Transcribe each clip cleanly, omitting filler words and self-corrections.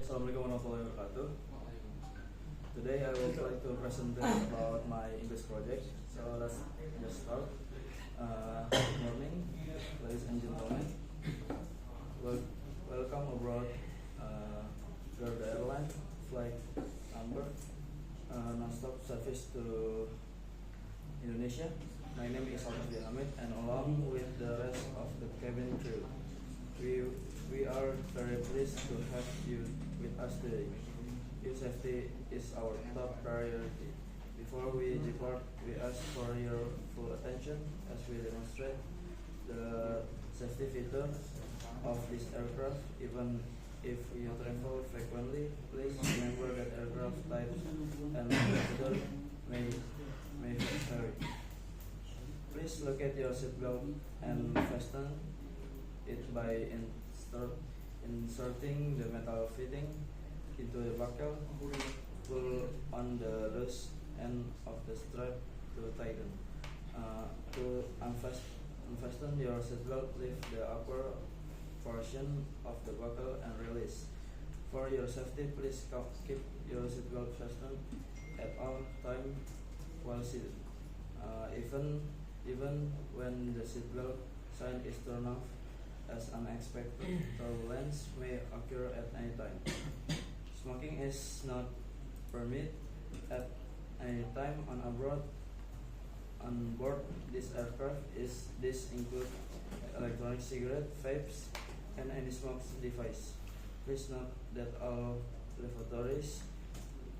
Assalamualaikum warahmatullahi wabarakatuh. Today I would like to present about my English project. So let's just start. Good morning, ladies and gentlemen. Welcome aboard Garuda Airlines flight number non-stop service to Indonesia. My name is Alfie Hamid, and along with the rest of the cabin crew, we are very pleased to have you with us today. Your safety is our top priority. Before we depart, we ask for your full attention as we demonstrate the safety features of this aircraft. Even if you travel frequently, please remember that aircraft types and features may vary. Please locate your seatbelt and fasten it by inserting the metal fitting into the buckle. Pull on the loose end of the strap to tighten. To unfasten your seatbelt, lift the upper portion of the buckle and release. For your safety, please keep your seatbelt fastened at all times while seated. Even when the seatbelt sign is turned off, as unexpected turbulence may occur at any time. Smoking is not permitted at any time on board this aircraft. This includes electronic cigarette, vapes, and any smoke device. Please note that all lavatories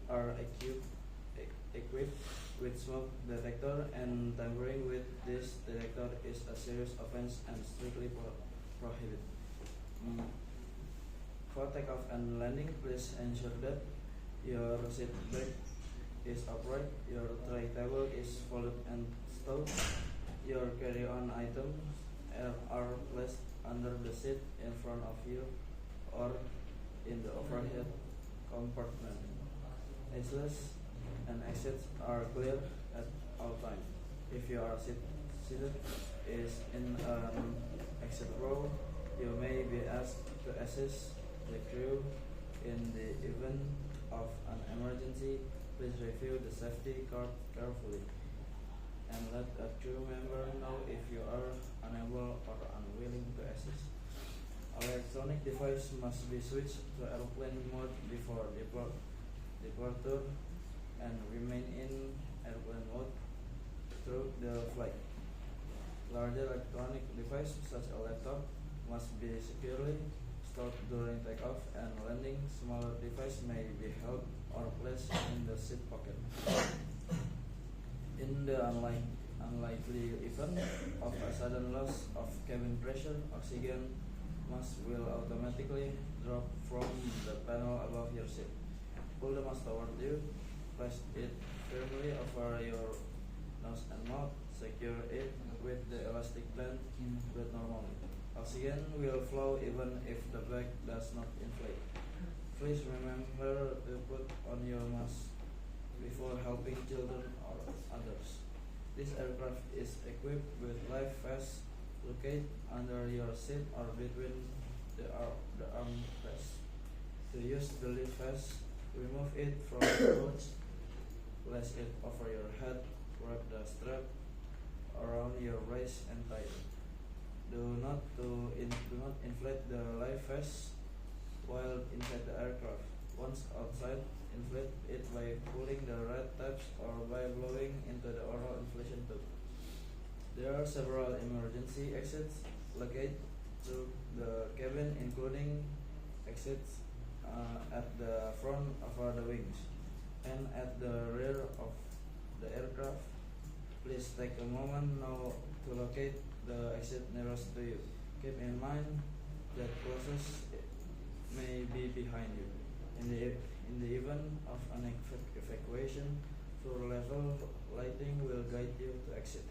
are equipped with smoke detector, and tampering with this detector is a serious offense and strictly prohibited. For takeoff and landing, please ensure that your seat back is upright, your tray table is folded and stowed, your carry-on items are placed under the seat in front of you or in the overhead compartment. Entrances and exits are clear at all times. If you are seated in an exit row, you may be asked to assist the crew in the event of an emergency. Please review the safety card carefully and let a crew member know if you are unable or unwilling to assist. Electronic device must be switched to airplane mode before departure and remain in airplane mode through the flight. Larger electronic devices such as a laptop must be securely stored during takeoff and landing. Smaller devices may be held or placed in the seat pocket. In the unlikely event of a sudden loss of cabin pressure, oxygen mask will automatically drop from the panel above your seat. Pull the mask toward you, place it firmly over your nose and mouth, secure it with the elastic band but normally. Oxygen will flow even if the bag does not inflate. Please remember to put on your mask before helping children or others. This aircraft is equipped with life vests located under your seat or between the armrests. To use the life vest, remove it from the couch, place it over your head, wrap the strap around your waist and tie it. Do not inflate the life vest while inside the aircraft. Once outside, inflate it by pulling the red tabs or by blowing into the oral inflation tube. There are several emergency exits located through the cabin, including exits at the front of the wings and at the rear of the aircraft. Please take a moment now to locate the exit nearest to you. Keep in mind that closest may be behind you. In the event of an evacuation, floor level lighting will guide you to exit.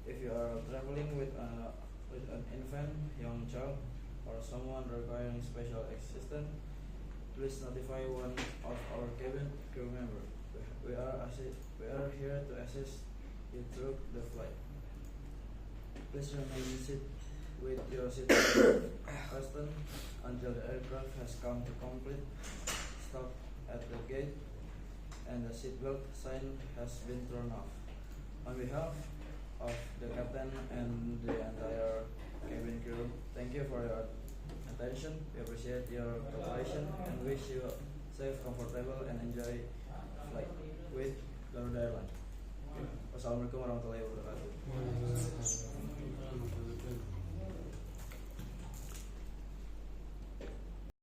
If you are traveling with an infant, young child, or someone requiring special assistance, please notify one of our cabin crew members. We are here to assist you through the flight. Please remain seated with your seatbelt fastened until the aircraft has come to complete stop at the gate and the seatbelt sign has been thrown off. On behalf of the captain and the entire cabin crew, thank you for your attention. We appreciate your cooperation and wish you a safe, comfortable, and enjoy flight with Garuda Airlines. Wassalamualaikum warahmatullahi wabarakatuh.